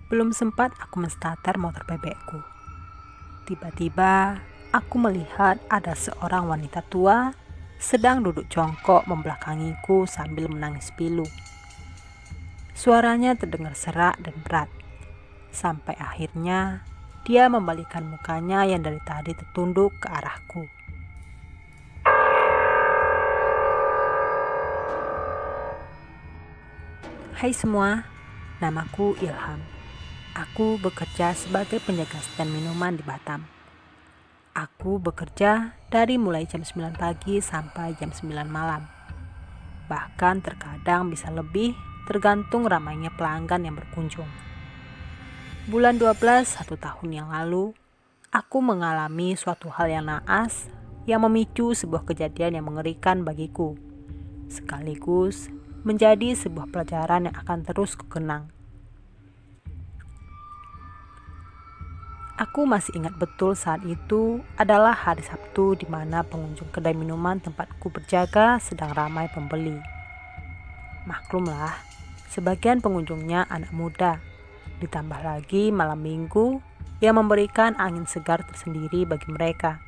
Belum sempat aku menstarter motor bebekku. Tiba-tiba aku melihat ada seorang wanita tua sedang duduk jongkok membelakangiku sambil menangis pilu. Suaranya terdengar serak dan berat, sampai akhirnya dia membalikkan mukanya yang dari tadi tertunduk ke arahku. Hai semua, namaku Ilham. Aku bekerja sebagai penjaga stand minuman di Batam. Aku bekerja dari mulai jam 9 pagi sampai jam 9 malam. Bahkan terkadang bisa lebih, tergantung ramainya pelanggan yang berkunjung. Bulan 12 1 tahun yang lalu, aku mengalami suatu hal yang naas yang memicu sebuah kejadian yang mengerikan bagiku, sekaligus menjadi sebuah pelajaran yang akan terus kukenang. Aku masih ingat betul saat itu adalah hari Sabtu di mana pengunjung kedai minuman tempatku berjaga sedang ramai pembeli. Maklumlah, sebagian pengunjungnya anak muda, ditambah lagi malam minggu yang memberikan angin segar tersendiri bagi mereka.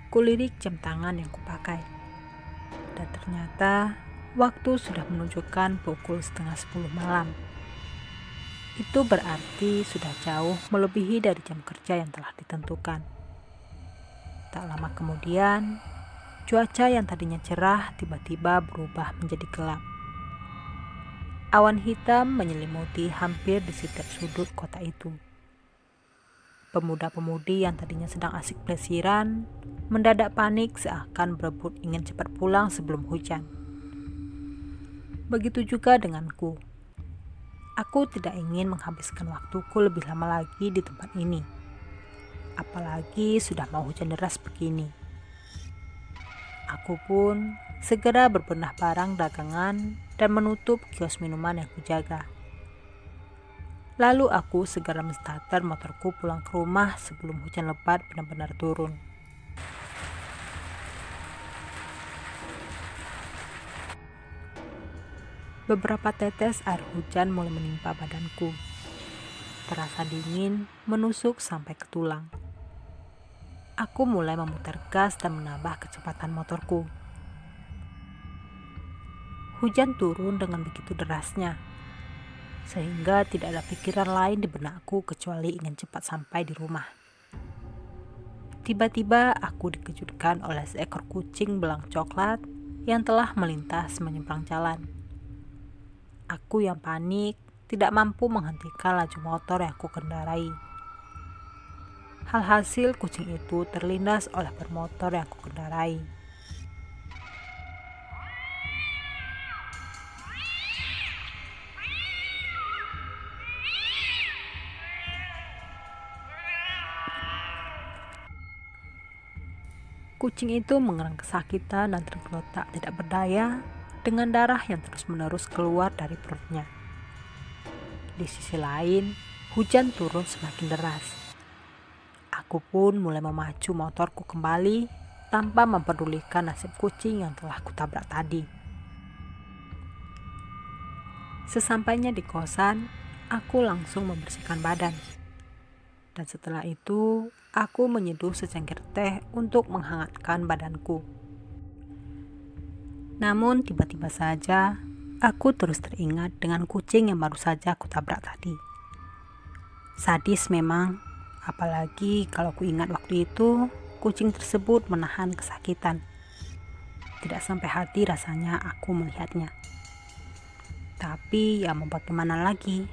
Kulirik jam tangan yang kupakai, dan ternyata waktu sudah menunjukkan pukul 9:30 malam. Itu berarti sudah jauh melebihi dari jam kerja yang telah ditentukan. Tak lama kemudian, cuaca yang tadinya cerah tiba-tiba berubah menjadi gelap. Awan hitam menyelimuti hampir di setiap sudut kota itu. Pemuda-pemudi yang tadinya sedang asik plesiran mendadak panik seakan berebut ingin cepat pulang sebelum hujan. Begitu juga denganku. Aku tidak ingin menghabiskan waktuku lebih lama lagi di tempat ini. Apalagi sudah mau hujan deras begini. Aku pun segera berbenah barang dagangan dan menutup kios minuman yang kujaga. Lalu aku segera menstarter motorku pulang ke rumah sebelum hujan lebat benar-benar turun. Beberapa tetes air hujan mulai menimpa badanku. Terasa dingin menusuk sampai ke tulang. Aku mulai memutar gas dan menambah kecepatan motorku. Hujan turun dengan begitu derasnya, sehingga tidak ada pikiran lain di benakku kecuali ingin cepat sampai di rumah. Tiba-tiba aku dikejutkan oleh seekor kucing belang coklat yang telah melintas menyeberang jalan. Aku yang panik tidak mampu menghentikan laju motor yang aku kendarai. Hasil kucing itu terlindas oleh bermotor yang aku kendarai. Kucing itu mengerang kesakitan dan tergeletak tidak berdaya dengan darah yang terus-menerus keluar dari perutnya. Di sisi lain, hujan turun semakin deras. Aku pun mulai memacu motorku kembali tanpa mempedulikan nasib kucing yang telah kutabrak tadi. Sesampainya di kosan, aku langsung membersihkan badan. Dan setelah itu, aku menyeduh secangkir teh untuk menghangatkan badanku. Namun tiba-tiba saja, aku terus teringat dengan kucing yang baru saja aku tabrak tadi. Sadis memang, apalagi kalau kuingat waktu itu, kucing tersebut menahan kesakitan. Tidak sampai hati rasanya aku melihatnya. Tapi ya mau bagaimana lagi,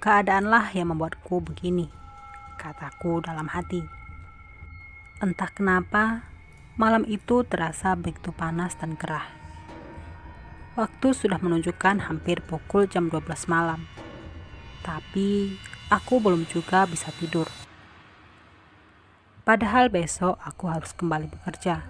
keadaanlah yang membuatku begini, kataku dalam hati. Entah kenapa, malam itu terasa begitu panas dan gerah. Waktu sudah menunjukkan hampir pukul jam 12 malam. Tapi aku belum juga bisa tidur. Padahal besok aku harus kembali bekerja.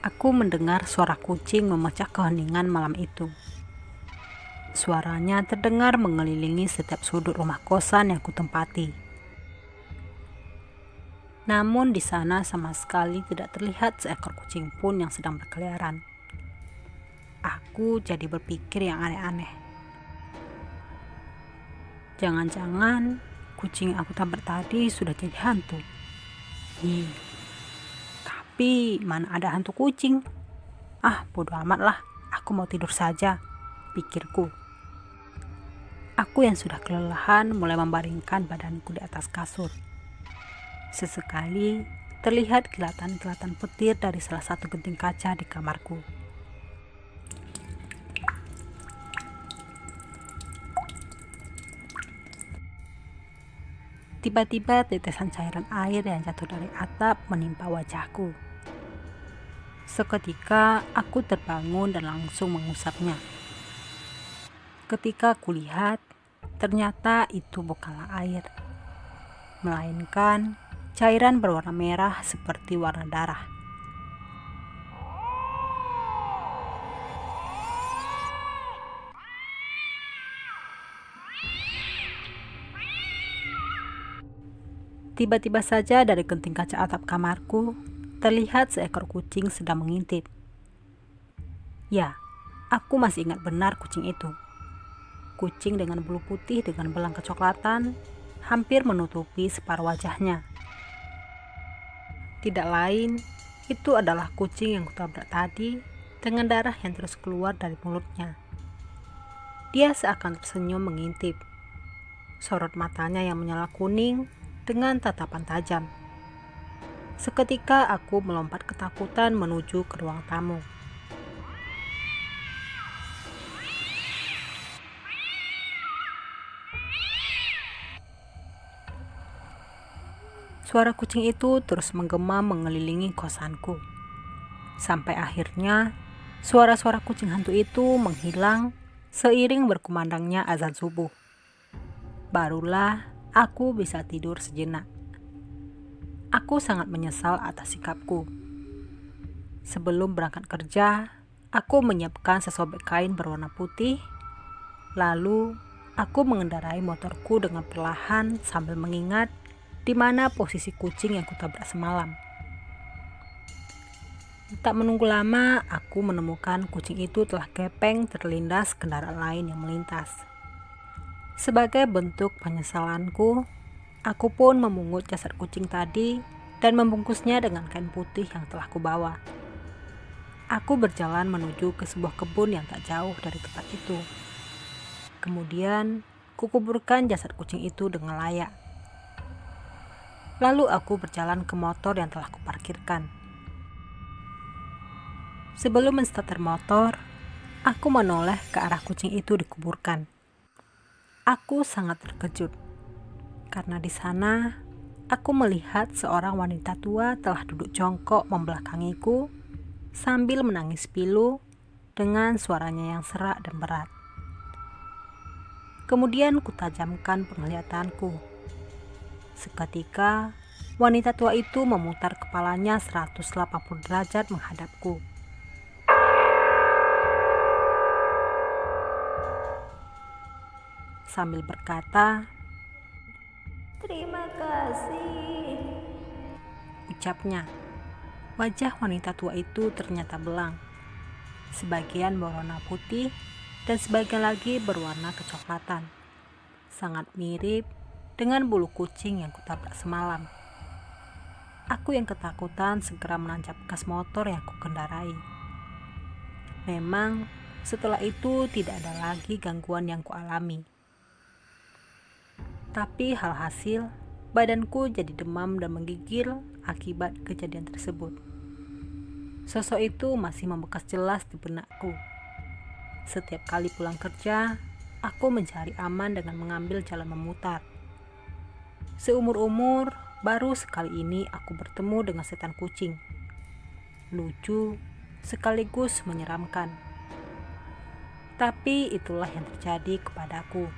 Aku mendengar suara kucing memecah keheningan malam itu. Suaranya terdengar mengelilingi setiap sudut rumah kosan yang kutempati. Namun di sana sama sekali tidak terlihat seekor kucing pun yang sedang berkeliaran. Aku jadi berpikir yang aneh-aneh. Jangan-jangan kucing yang aku tabrak tadi sudah jadi hantu. Tapi mana ada hantu kucing? Bodo amat lah, aku mau tidur saja, pikirku. Aku yang sudah kelelahan mulai membaringkan badanku di atas kasur. Sesekali terlihat kilatan-kilatan petir dari salah satu genting kaca di kamarku. Tiba-tiba tetesan cairan air yang jatuh dari atap menimpa wajahku. Seketika aku terbangun dan langsung mengusapnya. Ketika kulihat, ternyata itu bukanlah air, melainkan cairan berwarna merah seperti warna darah. Tiba-tiba saja dari genting kaca atap kamarku, terlihat seekor kucing sedang mengintip. Ya, aku masih ingat benar kucing itu. Kucing dengan bulu putih dengan belang kecoklatan, hampir menutupi separuh wajahnya. Tidak lain, itu adalah kucing yang kutabrak tadi dengan darah yang terus keluar dari mulutnya. Dia seakan tersenyum mengintip. Sorot matanya yang menyala kuning dengan tatapan tajam. Seketika aku melompat ketakutan menuju ke ruang tamu. Suara kucing itu terus menggema mengelilingi kosanku. Sampai akhirnya suara-suara kucing hantu itu menghilang seiring berkumandangnya azan subuh. Barulah aku bisa tidur sejenak. Aku sangat menyesal atas sikapku. Sebelum berangkat kerja, aku menyiapkan sesobek kain berwarna putih. Lalu aku mengendarai motorku dengan perlahan sambil mengingat di mana posisi kucing yang kutabrak semalam. Tak menunggu lama, aku menemukan kucing itu telah gepeng terlindas kendaraan lain yang melintas. Sebagai bentuk penyesalanku, aku pun memungut jasad kucing tadi dan membungkusnya dengan kain putih yang telah kubawa. Aku berjalan menuju ke sebuah kebun yang tak jauh dari tempat itu. Kemudian, kukuburkan jasad kucing itu dengan layak. Lalu aku berjalan ke motor yang telah kuparkirkan. Sebelum menstarter motor, aku menoleh ke arah kucing itu dikuburkan. Aku sangat terkejut, karena di sana aku melihat seorang wanita tua telah duduk jongkok membelakangiku sambil menangis pilu dengan suaranya yang serak dan berat. Kemudian kutajamkan penglihatanku. Seketika, wanita tua itu memutar kepalanya 180 derajat menghadapku. Sambil berkata, "Terima kasih," ucapnya. Wajah wanita tua itu ternyata belang. Sebagian berwarna putih dan sebagian lagi berwarna kecoklatan. Sangat mirip dengan bulu kucing yang kutabrak semalam. Aku yang ketakutan segera menancap gas motor yang kukendarai. Memang setelah itu tidak ada lagi gangguan yang kualami. Tapi halhasil, badanku jadi demam dan menggigil akibat kejadian tersebut. Sosok itu masih membekas jelas di benakku. Setiap kali pulang kerja, aku mencari aman dengan mengambil jalan memutar. Seumur-umur, baru sekali ini aku bertemu dengan setan kucing. Lucu, sekaligus menyeramkan. Tapi itulah yang terjadi kepadaku.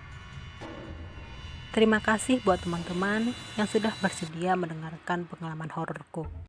Terima kasih buat teman-teman yang sudah bersedia mendengarkan pengalaman hororku.